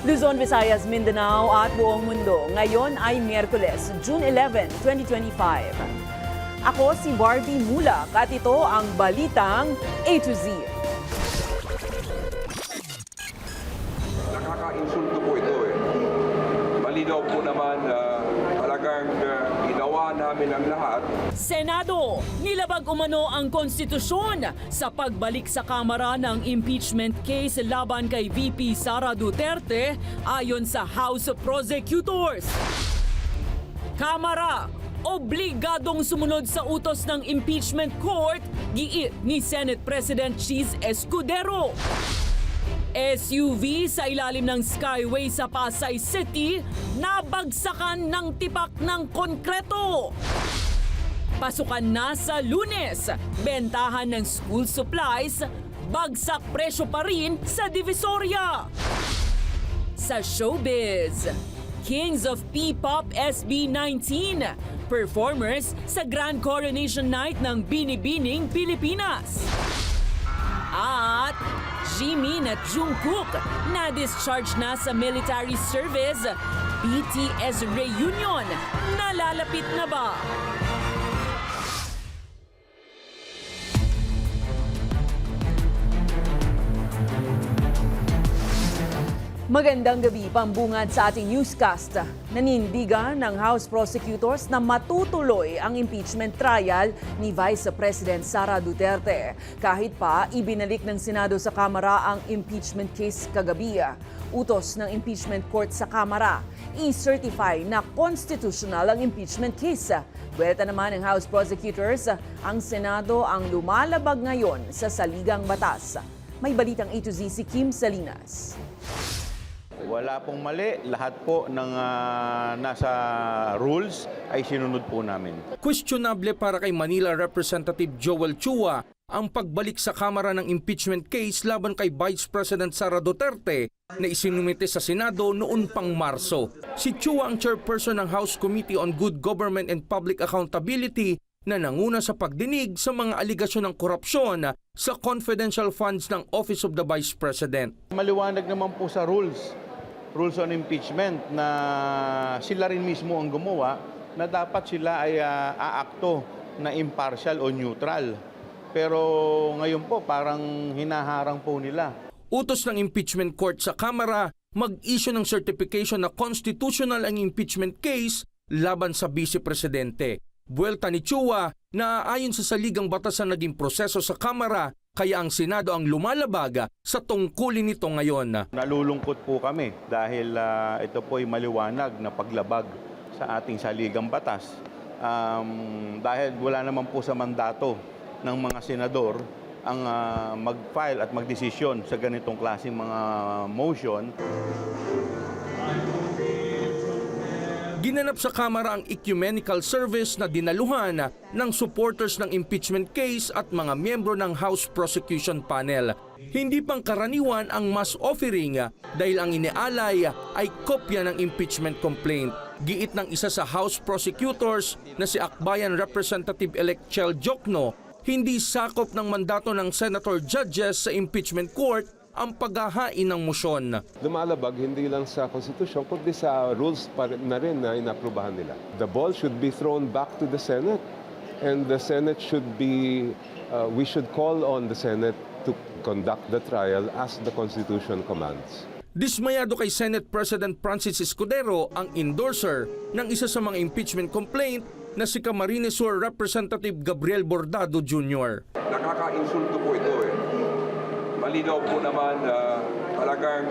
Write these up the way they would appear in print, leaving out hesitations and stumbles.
Luzon, Visayas, Mindanao at buong mundo. Ngayon ay Miyerkules, June 11, 2025. Ako si Barbie Mulak at ito ang Balitang A to Z. Nakaka-insulto po ito eh. Malinaw po naman na talagang ginawa namin ang lahat. Senado, nilabag umano ang konstitusyon sa pagbalik sa Kamara ng impeachment case laban kay VP Sara Duterte ayon sa House of Prosecutors. Kamara, obligadong sumunod sa utos ng impeachment court, giit ni Senate President Cheese Escudero. SUV sa ilalim ng Skyway sa Pasay City, nabagsakan ng tipak ng konkreto. Pasukan na sa Lunes, bentahan ng school supplies, bagsak presyo pa rin sa Divisoria. Sa showbiz, Kings of P-Pop SB19, performers sa Grand Coronation Night ng Binibining, Pilipinas. At Jimin at Jungkook na-discharge na sa military service. BTS reunion, nalalapit na ba? Magandang gabi, pambungad sa ating newscast. Nanindigan ng House Prosecutors na matutuloy ang impeachment trial ni Vice President Sara Duterte. Kahit pa ibinalik ng Senado sa Kamara ang impeachment case kagabi. Utos ng impeachment court sa Kamara, i-certify na constitutional ang impeachment case. Buwelta naman ng House Prosecutors, ang Senado ang lumalabag ngayon sa saligang batas. May balitang A to Z si Kim Salinas. Wala pong mali. Lahat po ng nasa rules ay sinunod po namin. Questionable para kay Manila Representative Joel Chua ang pagbalik sa Kamara ng impeachment case laban kay Vice President Sara Duterte na isinumite sa Senado noon pang Marso. Si Chua ang chairperson ng House Committee on Good Government and Public Accountability na nanguna sa pagdinig sa mga aligasyon ng korupsyon sa confidential funds ng Office of the Vice President. Maliwanag naman po sa rules on impeachment na sila rin mismo ang gumawa na dapat sila ay aakto na impartial o neutral. Pero ngayon po parang hinaharang po nila. Utos ng impeachment court sa Kamara mag-issue ng certification na constitutional ang impeachment case laban sa Vice Presidente. Buwelta ni Chua na ayon sa saligang batas na naging proseso sa Kamara, kaya ang Senado ang lumalabag sa tungkulin nito ngayon. Nalulungkot po kami dahil ito po ay maliwanag na paglabag sa ating saligang batas. Dahil wala naman po sa mandato ng mga senador ang mag-file at magdesisyon sa ganitong klaseng mga motion. Ginanap sa Kamara ang ecumenical service na dinaluhan ng supporters ng impeachment case at mga miyembro ng House Prosecution Panel. Hindi pangkaraniwan ang mass offering dahil ang inialay ay kopya ng impeachment complaint. Giit ng isa sa House Prosecutors na si Akbayan Representative-elect Chel Jokno, hindi sakop ng mandato ng Senator Judges sa impeachment court ang paghahain ng musyon. Lumalabag hindi lang sa Constitution, kundi sa rules na rin na inaprubahan nila. The ball should be thrown back to the Senate. And the Senate should be, we should call on the Senate to conduct the trial as the Constitution commands. Dismayado kay Senate President Francis Escudero ang endorser ng isa sa mga impeachment complaint na si Camarines Sur Representative Gabriel Bordado Jr. Nakaka-insulto po ito eh. Malinaw po naman na talagang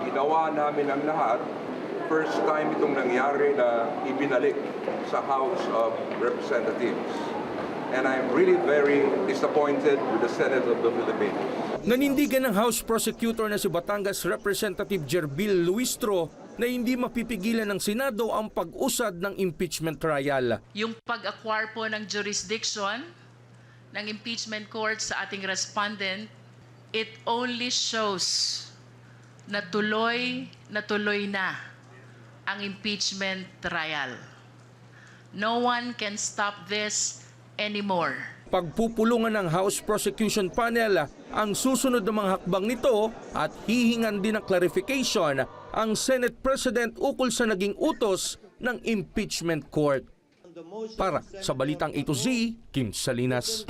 ginawa namin ang lahat. First time itong nangyari na ibinalik sa House of Representatives. And I'm really very disappointed with the Senate of the Philippines. Nanindigan ng House Prosecutor na si Batangas Representative Jerbil Luistro na hindi mapipigilan ng Senado ang pag-usad ng impeachment trial. Yung pag-acquire po ng jurisdiction ng impeachment court sa ating respondent, it only shows na tuloy na ang impeachment trial. No one can stop this anymore. Pagpupulungan ng House Prosecution Panel ang susunod na mga hakbang nito at hihingan din ng clarification ang Senate President ukol sa naging utos ng impeachment court. Para sa Balitang A to Z, Kim Salinas.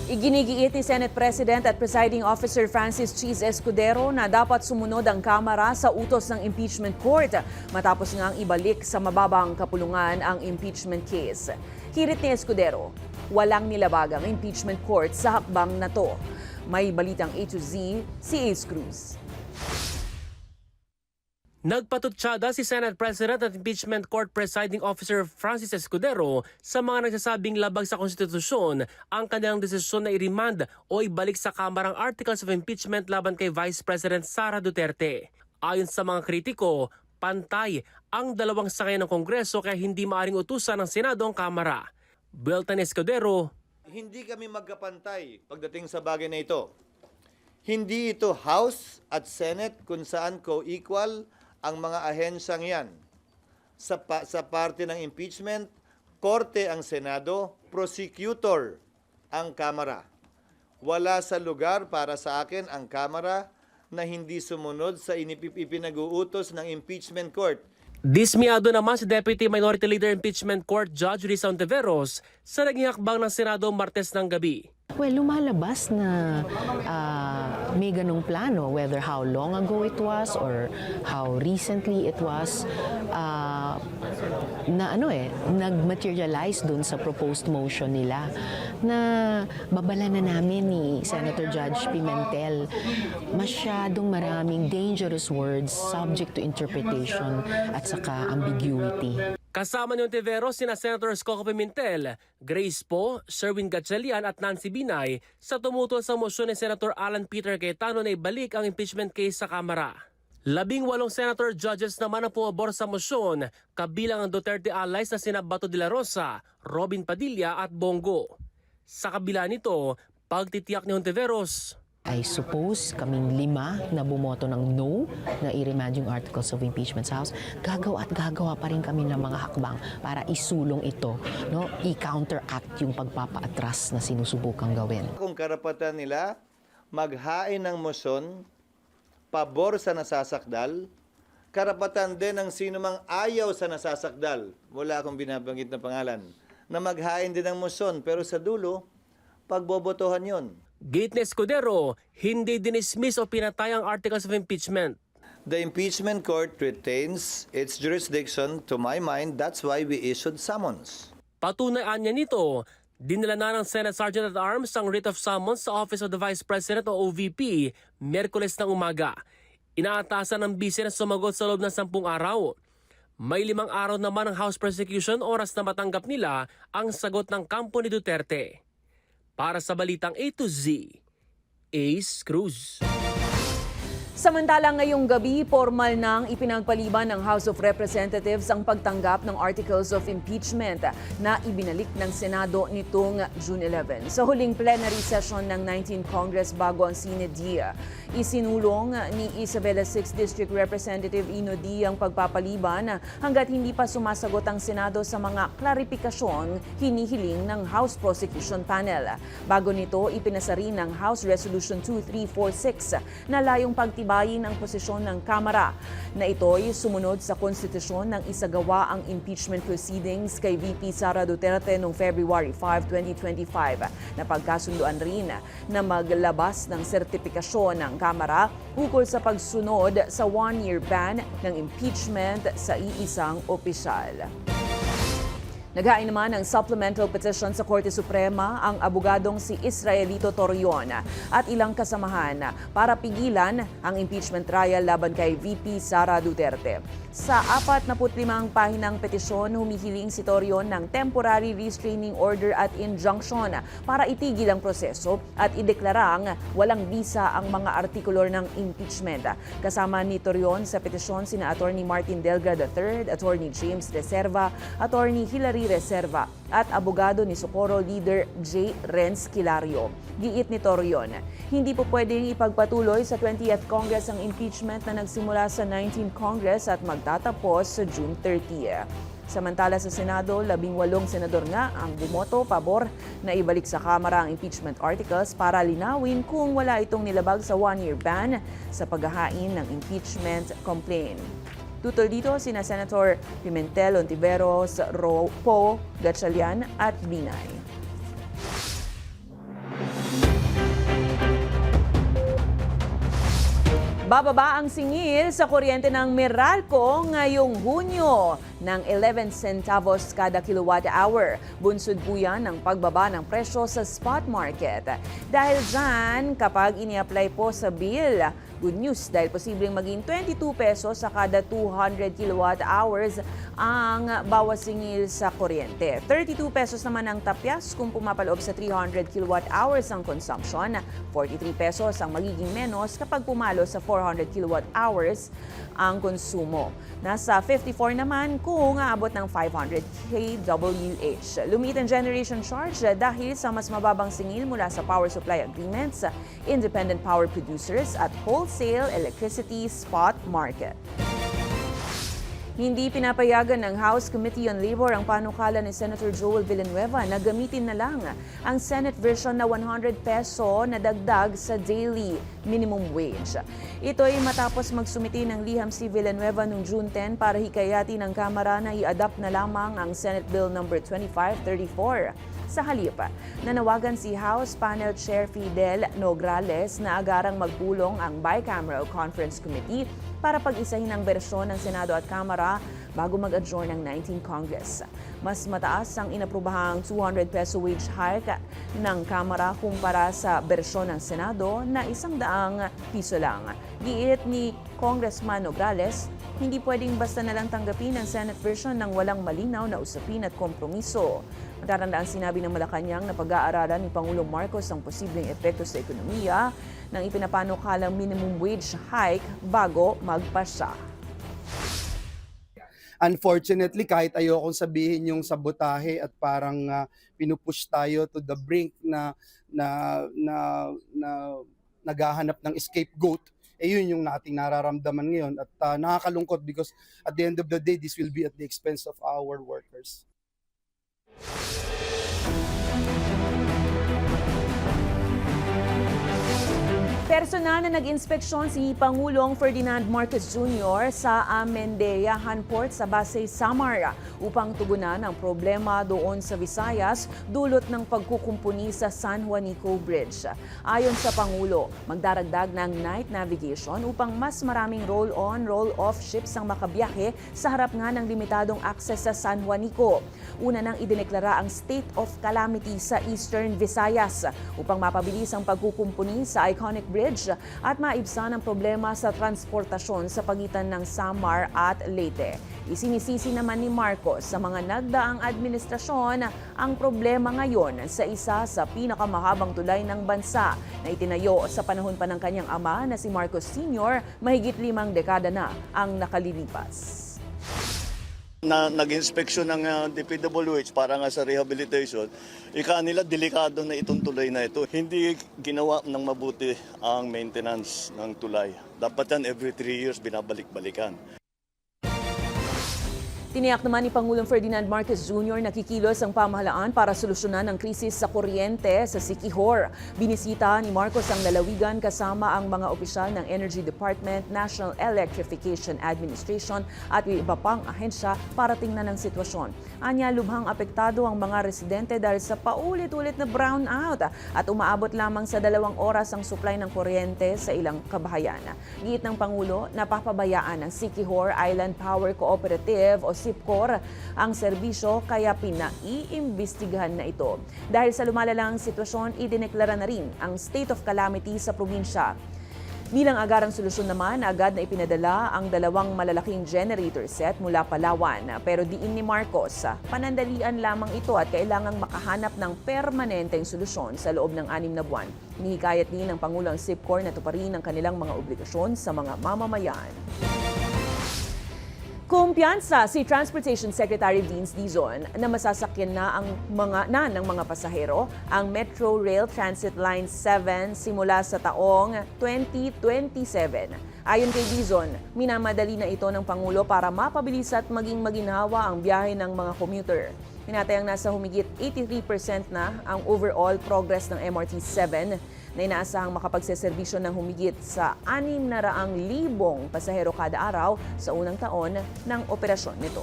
Iginigiit ni Senate President at Presiding Officer Francis Cheese Escudero na dapat sumunod ang Kamara sa utos ng impeachment court matapos ngang ibalik sa mababang kapulungan ang impeachment case. Hirit ni Escudero, walang nilabag ang impeachment court sa hakbang na to. May Balitang A to Z, si Ace Cruz. Nagpatutsyada si Senate President at Impeachment Court Presiding Officer Francis Escudero sa mga nagsasabing labag sa konstitusyon ang kanilang desisyon na i-remand o ibalik sa Kamara ang Articles of Impeachment laban kay Vice President Sara Duterte. Ayon sa mga kritiko, pantay ang dalawang sangay ng Kongreso kaya hindi maaring utusan ng Senado ang Kamara. Buelta ni Escudero, hindi kami magkapantay pagdating sa bagay na ito. Hindi ito House at Senate kung saan co-equal ang mga ahensyang yan. Sa parte ng impeachment, korte ang Senado, prosecutor ang Kamara. Wala sa lugar para sa akin ang Kamara na hindi sumunod sa ipinag-uutos ng impeachment court. dismiyado naman si Deputy Minority Leader Impeachment Court Judge Risa Ontiveros sa naging hakbang ng Senado Martes ng gabi. Well, lumalabas na may ganong plano, whether how long ago it was or how recently it was, nag-materialize dun sa proposed motion nila na babala na namin ni Senator Judge Pimentel. Masyadong maraming dangerous words subject to interpretation at saka ambiguity. Kasama ni Ontiveros sina Senators Coco Pimentel, Grace Poe, Sherwin Gatchalian at Nancy Binay sa tumutol sa motion ni Senator Alan Peter Cayetano na ibalik ang impeachment case sa Kamara. 18 senator judges naman ang pumabor sa motion, kabilang ang Duterte allies na sina Bato de la Rosa, Robin Padilla at Bongo. Sa kabila nito, pagtitiyak ni Ontiveros, I suppose kaming 5 na bumoto ng no na i-remand yung articles of impeachment sa House, gagawa pa rin kami ng mga hakbang para isulong ito, no? I-counteract yung pagpapaatras na sinusubukang gawin. Kung karapatan nila maghain ng motion pabor sa nasasakdal, karapatan din ng sino mang ayaw sa nasasakdal, wala akong binabanggit na pangalan, na maghain din ng motion, pero sa dulo, pagbobotohan yon. Gate ni Escudero, hindi dinismiss o pinatay ang articles of impeachment. The impeachment court retains its jurisdiction. To my mind, that's why we issued summons. Patunayaan niya nito, dinala na ng Senate Sergeant at Arms ang writ of summons sa Office of the Vice President o OVP, Miyerkules ng umaga. Inaatasan ng bise na sumagot sa loob ng 10 araw. May 5 araw naman ang House prosecution oras na matanggap nila ang sagot ng kampo ni Duterte. Para sa Balitang A to Z, Ace Cruz. Samantalang ngayong gabi, formal nang ipinagpaliban ng House of Representatives ang pagtanggap ng Articles of Impeachment na ibinalik ng Senado nitong June 11. Sa huling plenary session ng 19th Congress bago ang sine die, isinulong ni Isabela 6th District Representative Ino D ang pagpapaliban hanggat hindi pa sumasagot ang Senado sa mga klaripikasyong hinihiling ng House Prosecution Panel. Bago nito, ipinasa rin ng House Resolution 2346 na layong pagtibayin ang posisyon ng Kamara na ito'y sumunod sa konstitusyon ng isagawa ang impeachment proceedings kay VP Sara Duterte noong February 5, 2025 na pagkasunduan rin na maglabas ng sertipikasyon ng Kamara ukol sa pagsunod sa 1-year ban ng impeachment sa iisang opisyal. Naghain naman ng supplemental petition sa Korte Suprema ang abogadong si Israelito Torreon at ilang kasamahan para pigilan ang impeachment trial laban kay VP Sara Duterte. Sa 45 pahinang petisyon, humihiling si Torreon ng temporary restraining order at injunction para itigil ang proseso at ideklarang walang bisa ang mga artikulo ng impeachment. Kasama ni Torreon sa petisyon sina Attorney Martin Delga III, Attorney James Reserva, Attorney Hilary Reserva at abogado ni Socorro Leader J. Renz Kilario. Giit ni Torreon, hindi po pwedeng ipagpatuloy sa 20th Congress ang impeachment na nagsimula sa 19th Congress at magtatapos sa June 30. Samantala sa Senado, 18 senador nga ang bumoto pabor na ibalik sa Kamara ang impeachment articles para linawin kung wala itong nilabag sa one-year ban sa paghahain ng impeachment complaint. Tutol dito sina Senator Pimentel, Ontiveros, Poe, Gatchalian at Binay. Bababa ang singil sa kuryente ng Meralco ngayong Hunyo ng 11 centavos kada kilowatt hour. Bunsod po yan ng pagbaba ng presyo sa spot market. Dahil dyan, kapag ini-apply po sa bill, good news dahil posibleng maging 22 pesos sa kada 200 kilowatt hours ang bawas singil sa kuryente. 32 pesos naman ang tapyas kung pumapaloob sa 300 kilowatt hours ang consumption. 43 pesos ang magiging menos kapag pumalo sa 400 kilowatt hours ang konsumo. Nasa 54 naman kung aabot ng 500 kWh. Lumiit ang generation charge dahil sa mas mababang singil mula sa power supply agreements, independent power producers at wholesale electricity spot market. Hindi pinapayagan ng House Committee on Labor ang panukala ni Senator Joel Villanueva na gamitin na lang ang Senate version na 100 peso na dagdag sa daily minimum wage. Ito ay matapos magsumiti ng liham si Villanueva noong June 10 para hikayatin ng Kamara na i-adapt na lamang ang Senate Bill No. 2534. Sa halip, nanawagan si House Panel Chair Fidel Nograles na agarang magpulong ang Bicameral Conference Committee para pag-isahin ang bersyon ng Senado at Kamara bago mag-adjourn ng 19th Congress. Mas mataas ang inaprubahang 200 peso wage hike ng Kamara kumpara sa bersyon ng Senado na 100 piso lang. Giit ni Congressman Nograles, hindi pwedeng basta nalang tanggapin ang Senate version ng walang malinaw na usapin at kompromiso. Matatandaan sinabi ng Malacanang na pag-aaralan ni Pangulong Marcos ang posibleng epekto sa ekonomiya ng ipinapanukalang minimum wage hike bago magpasya. Unfortunately, kahit ayokong sabihin yung sabotahe at parang pinupush tayo to the brink na naghahanap ng scapegoat, yun yung ating nararamdaman ngayon at nakakalungkot because at the end of the day, this will be at the expense of our workers. Personal na nag-inspeksyon si Pangulong Ferdinand Marcos Jr. sa Amendeyahan Port sa Basay, Samar upang tugunan ang problema doon sa Visayas dulot ng pagkukumpuni sa San Juanico Bridge. Ayon sa Pangulo, magdaragdag ng night navigation upang mas maraming roll-on, roll-off ships ang makabiyahe sa harap nga ng limitadong access sa San Juanico. Una nang idineklara ang state of calamity sa Eastern Visayas upang mapabilis ang pagkukumpuni sa iconic bridge at maibsan ang problema sa transportasyon sa pagitan ng Samar at Leyte. Isinisisi naman ni Marcos sa mga nagdaang administrasyon ang problema ngayon sa isa sa pinakamahabang tulay ng bansa na itinayo sa panahon pa ng kanyang ama na si Marcos Sr. mahigit 5 dekada na ang nakalilipas. Nag-inspeksyon ng DPWH para nga sa rehabilitation, nila delikado na itong tulay na ito. Hindi ginawa ng mabuti ang maintenance ng tulay. Dapat yan every 3 years binabalik-balikan. Tiniyak naman ni Pangulong Ferdinand Marcos Jr. na kikilos ang pamahalaan para solusyonan ang krisis sa kuryente sa Siquijor. Binisita ni Marcos ang lalawigan kasama ang mga opisyal ng Energy Department, National Electrification Administration at iba pang ahensya para tingnan ang sitwasyon. Anya, lubhang apektado ang mga residente dahil sa paulit-ulit na brownout at umaabot lamang sa 2 oras ang supply ng kuryente sa ilang kabahayan. Giit ng Pangulo, napapabayaan ng Siquijor Island Power Cooperative o SIPCOR ang serbisyo kaya pinaiimbestigahan na ito. Dahil sa lumalalang sitwasyon, idineklara na rin ang state of calamity sa probinsya. Bilang agarang solusyon naman, agad na ipinadala ang 2 malalaking generator set mula Palawan. Pero diin ni Marcos, panandalian lamang ito at kailangang makahanap ng permanenteng solusyon sa loob ng 6 na buwan. Hinihikayat din ng Pangulo ang SIPCOR na tuparin ang kanilang mga obligasyon sa mga mamamayan. Kumpiyansa si Transportation Secretary Vince Dizon na masasakyan na ng mga pasahero ang Metro Rail Transit Line 7 simula sa taong 2027. Ayon kay Dizon, minamadali na ito ng Pangulo para mapabilis at maging maginhawa ang biyahe ng mga commuter. Tinatayang nasa humigit 83% na ang overall progress ng MRT 7 na inaasahang makapagseserbisyo ng humigit sa 600,000 pasahero kada araw sa unang taon ng operasyon nito.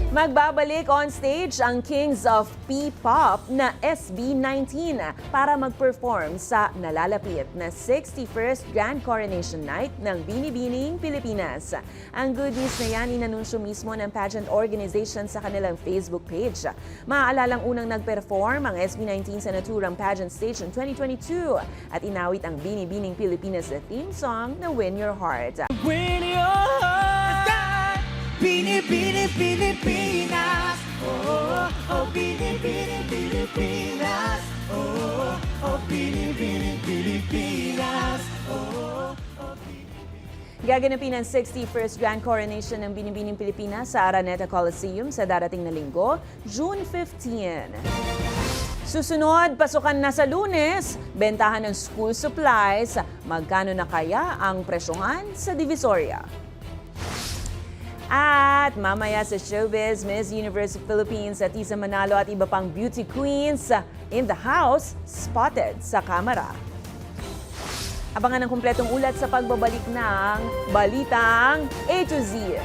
Magbabalik on stage ang Kings of P-Pop na SB19 para mag-perform sa nalalapit na 61st Grand Coronation Night ng Binibining Pilipinas. Ang good news na yan inanunsyo mismo ng pageant organization sa kanilang Facebook page. Maaalalang unang nag-perform ang SB19 sa naturang pageant stage in 2022 at inawit ang Binibining Pilipinas theme song na Win Your Heart. Win your heart! Bini-bini Pilipinas, oh, oh, bini-bini Pilipinas, oh, oh, bini-bini Pilipinas, oh, oh, Gaganapin ang 61st Grand Coronation ng Binibining Pilipinas sa Araneta Coliseum sa darating na linggo, June 15. Susunod, pasukan na sa Lunes, bentahan ng school supplies. Magkano na kaya ang presyohan sa Divisoria? At mamaya sa showbiz, Miss Universe Philippines at Tisa Manalo at iba pang beauty queens in the house spotted sa kamera. Abangan ang kumpletong ulat sa pagbabalik ng Balitang A to Z.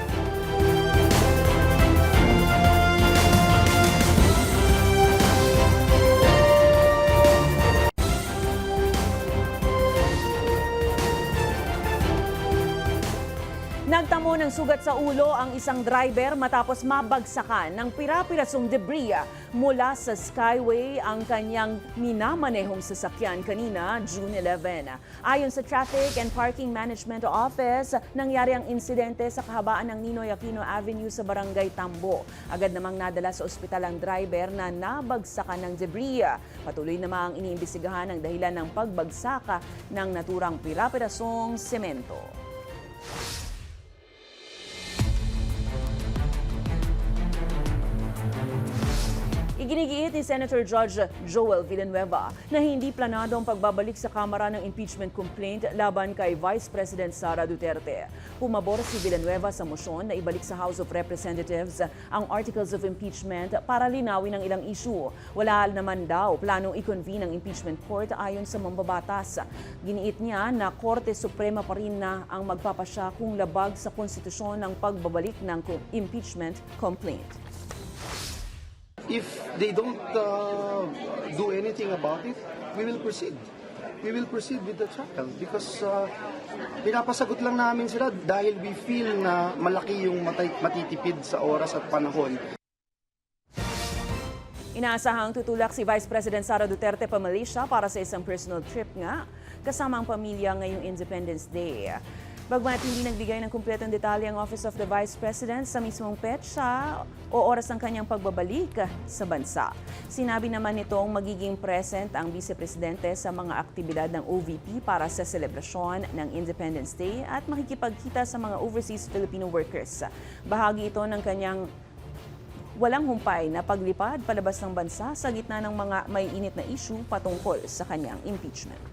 Nagtamo ng sugat sa ulo ang isang driver matapos mabagsakan ng pira-pirasong debris mula sa Skyway ang kanyang minamanehong sasakyan kanina, June 11. Ayon sa Traffic and Parking Management Office, nangyari ang insidente sa kahabaan ng Ninoy Aquino Avenue sa Barangay Tambo. Agad namang nadala sa ospital ang driver na nabagsakan ng debris. Patuloy namang iniimbestigahan ang dahilan ng pagbagsak ng naturang pira-pirasong semento. Iginigiit ni Senator Judge Joel Villanueva na hindi planado ang pagbabalik sa Kamara ng impeachment complaint laban kay Vice President Sara Duterte. Pumabor si Villanueva sa motion na ibalik sa House of Representatives ang articles of impeachment para linawin ang ilang issue. Wala naman daw planong i-convene ang impeachment court ayon sa mambabatas. Giniit niya na Korte Suprema pa rin na ang magpapasya kung labag sa konstitusyon ng pagbabalik ng impeachment complaint. If they don't do anything about it, we will proceed. We will proceed with the trial because pinapasagot lang namin sila dahil we feel na malaki yung matitipid sa oras at panahon. Inaasahang tutulak si Vice President Sara Duterte pa Malaysia para sa isang personal trip nga kasama ang pamilya ngayong Independence Day. Bagmat hindi nagbigay ng kumpletong detalye ang Office of the Vice President sa mismong petsa o oras ng kanyang pagbabalik sa bansa. Sinabi naman nitong magiging present ang Vice Presidente sa mga aktibidad ng OVP para sa selebrasyon ng Independence Day at makikipagkita sa mga overseas Filipino workers. Bahagi ito ng kanyang walang humpay na paglipad palabas ng bansa sa gitna ng mga may init na issue patungkol sa kanyang impeachment.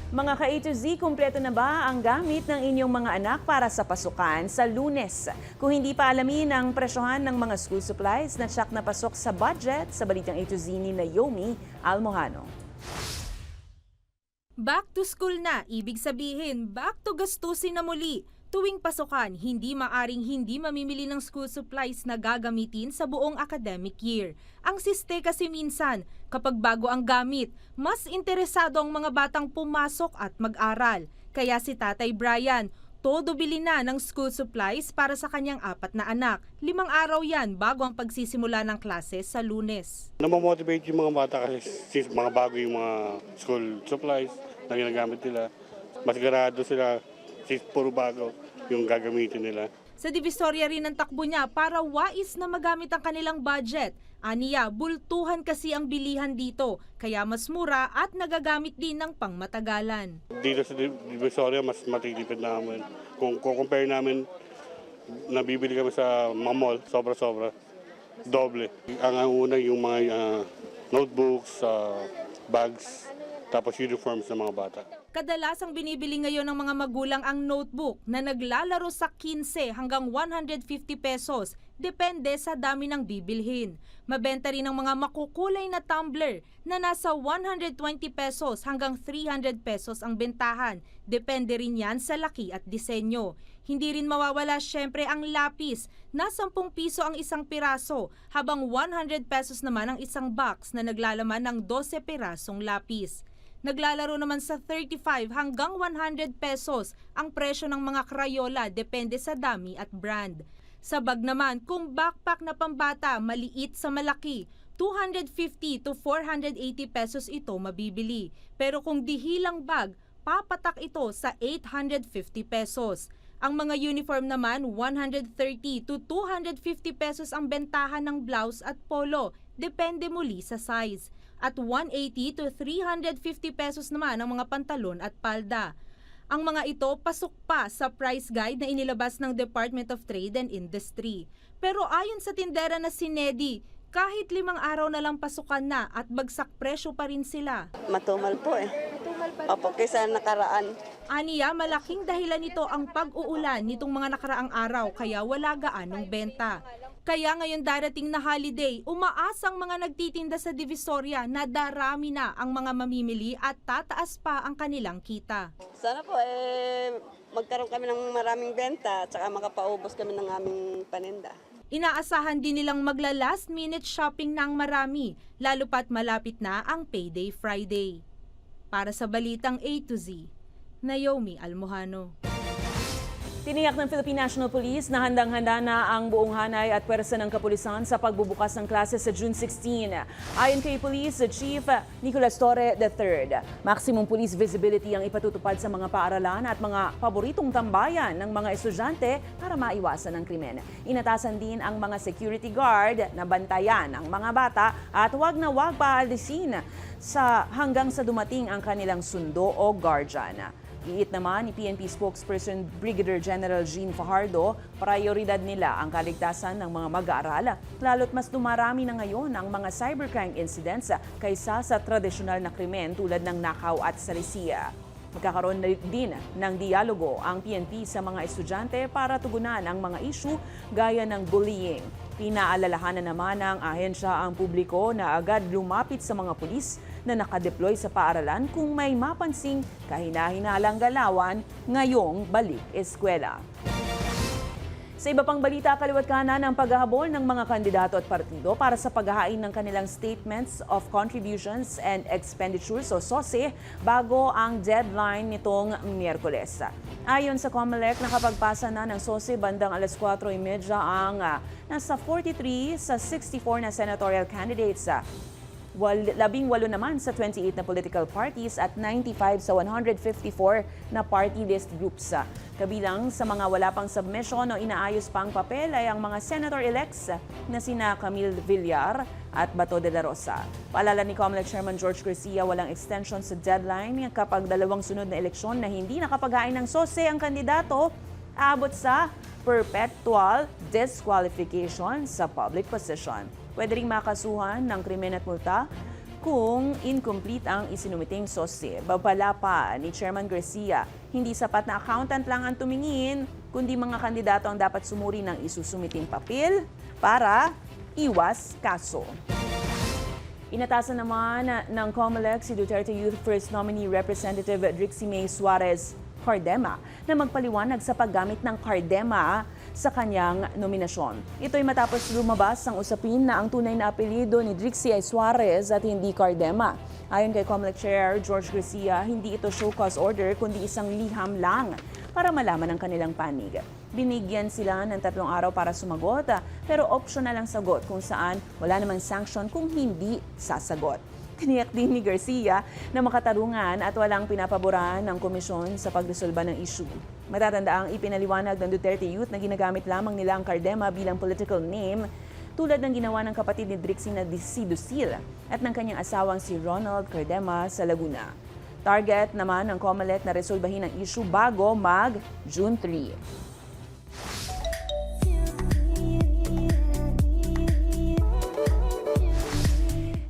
Mga ka-A to Z, kumpleto na ba ang gamit ng inyong mga anak para sa pasukan sa Lunes? Kung hindi pa alamin ang presyohan ng mga school supplies na tsak na pasok sa budget, sa Balitang A to Z ni Naomi Almohano. Back to school na, ibig sabihin back to gastusin na muli. Tuwing pasukan, hindi maaring hindi mamimili ng school supplies na gagamitin sa buong academic year. Ang siste kasi minsan, kapag bago ang gamit, mas interesado ang mga batang pumasok at mag-aral. Kaya si Tatay Brian, todo bili na ng school supplies para sa kanyang 4 na anak. 5 araw yan bago ang pagsisimula ng klase sa Lunes. Namomotivate yung mga bata kasi mga bago yung mga school supplies na ginagamit nila. Masigurado sila puro bago yung gagamitin nila. Sa Divisoria rin ang takbo niya para wais na magamit ang kanilang budget. Aniya, bultuhan kasi ang bilihan dito, kaya mas mura at nagagamit din ng pangmatagalan. Dito sa Divisoria, mas matitipid namin. Kung compare namin, nabibili kami sa mall, sobra-sobra. Doble. Ang una yung mga notebooks, bags, tapos uniforms ng mga bata. Kadalasang binibili ngayon ng mga magulang ang notebook na naglalaro sa 15 hanggang 150 pesos, depende sa dami ng bibilhin. Mabenta rin ang mga makukulay na tumbler na nasa 120 pesos hanggang 300 pesos ang bentahan. Depende rin yan sa laki at disenyo. Hindi rin mawawala syempre ang lapis na 10 piso ang isang piraso, habang 100 pesos naman ang isang box na naglalaman ng 12 pirasong lapis. Naglalaro naman sa 35 hanggang 100 pesos ang presyo ng mga Crayola, depende sa dami at brand. Sa bag naman, kung backpack na pambata, maliit sa malaki, 250 to 480 pesos ito mabibili. Pero kung dihilang bag, papatak ito sa 850 pesos. Ang mga uniform naman, 130 to 250 pesos ang bentahan ng blouse at polo, depende muli sa size. At 180 to 350 pesos naman ang mga pantalon at palda. Ang mga ito pasok pa sa price guide na inilabas ng Department of Trade and Industry. Pero ayon sa tindera na si Nedy, kahit 5 araw na lang pasukan na at bagsak presyo pa rin sila. Matumal po eh. Opo, kaysa nakaraan. Aniya, malaking dahilan nito ang pag-uulan nitong mga nakaraang araw kaya wala gaanong benta. Kaya ngayon darating na holiday, umaasang mga nagtitinda sa Divisoria na darami na ang mga mamimili at tataas pa ang kanilang kita. Sana po magkaroon kami ng maraming benta at saka makapaubos kami ng aming paninda. Inaasahan din nilang magla-last minute shopping ng marami, lalo pat malapit na ang Payday Friday. Para sa Balitang A to Z, Naomi Almohano. Tiniyak ng Philippine National Police na handang-handa na ang buong hanay at pwersa ng kapulisan sa pagbubukas ng klase sa June 16. Ayon kay Police Chief Nicolas Torre III, maximum police visibility ang ipatutupad sa mga paaralan at mga paboritong tambayan ng mga estudyante para maiwasan ang krimen. Inatasan din ang mga security guard na bantayan ang mga bata at huwag na huwag paalisin hanggang sa dumating ang kanilang sundo o guardian. Iit naman ni PNP spokesperson Brigadier General Jean Fajardo, prioridad nila ang kaligtasan ng mga mag-aaral, lalo't mas dumarami na ngayon ang mga cybercrime incidents kaysa sa tradisyonal na krimen tulad ng nakaw at salisiya. Magkakaroon din ng dialogo ang PNP sa mga estudyante para tugunan ang mga issue gaya ng bullying. Pinaalalahanan naman ng ahensya ang publiko na agad lumapit sa mga pulis na nakadeploy sa paaralan kung may mapansing kahina-hinalang galawan ngayong balik eskwela. Sa iba pang balita, kaliwat kanan ang paghahabol ng mga kandidato at partido para sa paghahain ng kanilang Statements of Contributions and Expenditures o SOSE bago ang deadline nitong Miyerkules. Ayon sa COMELEC, nakapagpasa na ng SOSE bandang alas 4:30 ang nasa 43 sa 64 na senatorial candidates. 18 naman sa 28 na political parties at 95 sa 154 na party list groups. Kabilang sa mga wala pang submission o inaayos pang papel ay ang mga senator-elects na sina Camille Villar at Bato de la Rosa. Paalala ni COMELEC Chairman George Garcia, walang extension sa deadline kapag dalawang sunod na eleksyon na hindi nakapaghain ng SOSE ang kandidato, aabot sa perpetual disqualification sa public position. Pwede ring makasuhan ng krimen at multa kung incomplete ang isinumiting SOSE. Babala pa ni Chairman Garcia, hindi sapat na accountant lang ang tumingin, kundi mga kandidato ang dapat sumuri ng isusumiting papel para iwas kaso. Inatasan naman ng COMELEC si Duterte Youth First Nominee Representative Drixie May Suarez Cardema na magpaliwanag sa paggamit ng Cardema sa kanyang nominasyon. Ito'y matapos lumabas ang usapin na ang tunay na apelyido ni Drixie ay Suarez at hindi Cardema. Ayon kay COMELEC Chair George Garcia, hindi ito show cause order kundi isang liham lang para malaman ang kanilang panig. Binigyan sila ng 3 araw para sumagot pero optional ang sagot kung saan wala namang sanction kung hindi sasagot. Tiniyak din ni Garcia na makatarungan at walang pinapaboran ng komisyon sa pagresolba ng issue. Matatanda ang ipinaliwanag ng Duterte Youth na ginagamit lamang nila ang Cardema bilang political name tulad ng ginawa ng kapatid ni Drixie na si Lucille at ng kanyang asawang si Ronald Cardema sa Laguna. Target naman ng COMELEC na resolbahin ang issue bago mag-June 3.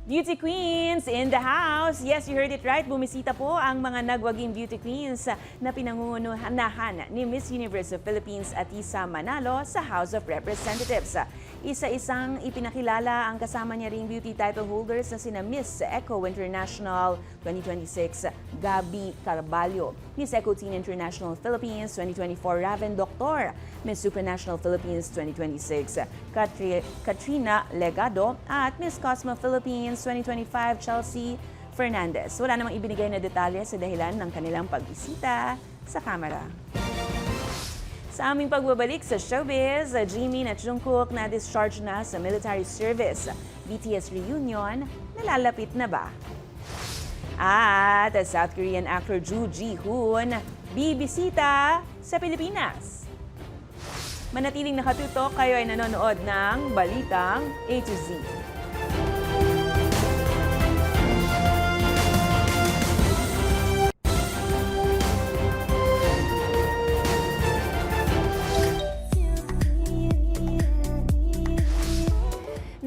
Beauty Queens in the house. Yes, you heard it right. Bumisita po ang mga nagwaging Beauty Queens na pinangungunahan ni Miss Universe of Philippines Atisa Manalo sa House of Representatives. Isa-isang ipinakilala ang kasama niya ring beauty title holders na sina Miss Eco International 2026 Gabi Carballo, Miss Eco Teen International Philippines 2024 Raven Doctor, Miss Supranational Philippines 2026 Katrina Legado at Miss Cosmo Philippines 2025 Chelsea Fernandez. Wala namang ibinigay na detalye sa dahilan ng kanilang pagbisita sa kamera. Sa aming pagbabalik sa showbiz, Jimin at Jungkook na-discharge na sa military service. BTS reunion, nalalapit na ba? At South Korean actor Joo Ji-hoon, bibisita sa Pilipinas. Manatiling nakatutok, kayo ay nanonood ng Balitang A to Z.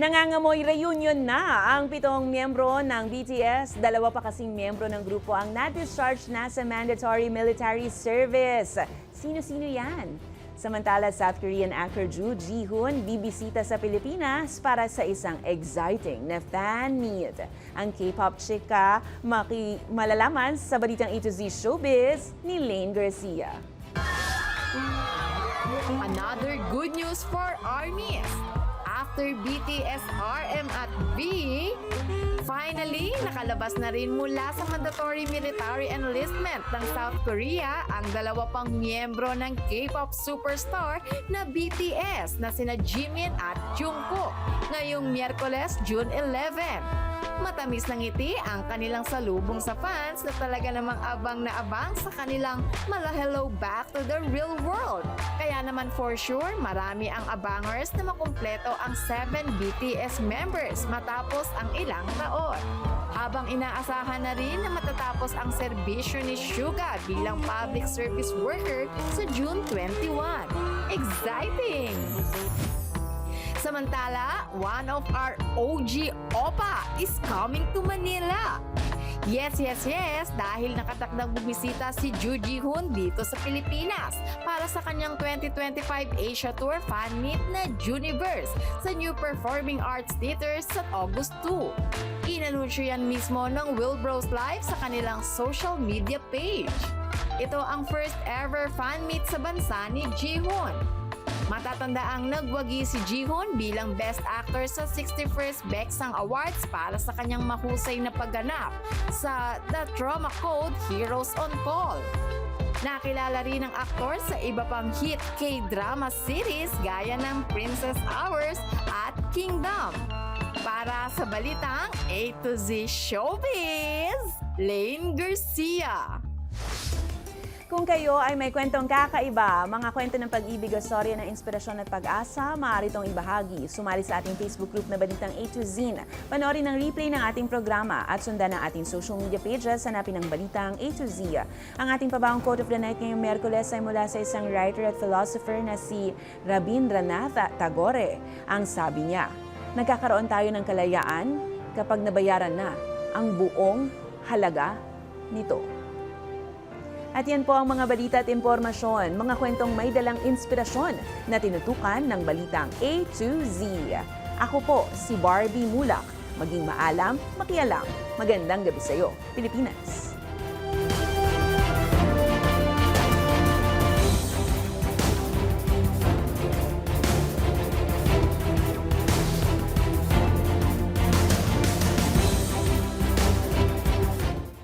Nangangamoy reunion na ang 7 miyembro ng BTS. 2 pa kasing miyembro ng grupo ang na-discharge na sa mandatory military service. Sino-sino yan? Samantala, South Korean actor Joo Ji-hoon bibisita sa Pilipinas para sa isang exciting na fan meet. Ang K-pop chika malalaman sa Balitang A to Z Showbiz ni Lane Garcia. Another good news for ARMYs. After BTS, RM at V, finally, nakalabas na rin mula sa mandatory military enlistment ng South Korea ang 2 pang miyembro ng K-pop superstar na BTS na sina Jimin at Jungkook ngayong Miyerkules, June 11. Matamis ng ngiti ang kanilang salubong sa fans na talaga namang abang na abang sa kanilang mala-hello back to the real world. Kaya naman for sure, marami ang abangers na makumpleto ang 7 BTS members matapos ang ilang taon. Habang inaasahan na rin na matatapos ang serbisyo ni Suga bilang public service worker sa June 21. Exciting! Samantala, one of our OG Oppa is coming to Manila. Yes, dahil nakatakdang bumisita si Joo Ji-hoon dito sa Pilipinas para sa kanyang 2025 Asia Tour fan meet na Juniverse sa New Performing Arts Theater sa August 2. Inanunsyo yan mismo ng Wilbros Live sa kanilang social media page. Ito ang first ever fan meet sa bansa ni Ji-hoon. Matatandaang nagwagi si Ji-hoon bilang Best Actor sa 61st Baeksang Awards para sa kanyang mahusay na pagganap sa The Trauma Code Heroes on Call. Nakilala rin ang aktor sa iba pang hit K-drama series gaya ng Princess Hours at Kingdom. Para sa Balitang A to Z Showbiz, Lane Garcia. Kung kayo ay may kwentong kakaiba, mga kwento ng pag-ibig o storya ng inspirasyon at pag-asa, maaari itong ibahagi. Sumali sa ating Facebook group na Balitang A to Z. Panoorin ang replay ng ating programa at sundan ang ating social media pages. Hanapin ang Balitang A to Z. Ang ating pabawang quote of the night ngayong Miyerkules ay mula sa isang writer at philosopher na si Rabindranath Tagore. Ang sabi niya, nagkakaroon tayo ng kalayaan kapag nabayaran na ang buong halaga nito. At yan po ang mga balita at impormasyon, mga kwentong may dalang inspirasyon na tinutukan ng Balitang A to Z. Ako po si Barbie Mulak. Maging maalam, makialam. Magandang gabi sa iyo, Pilipinas.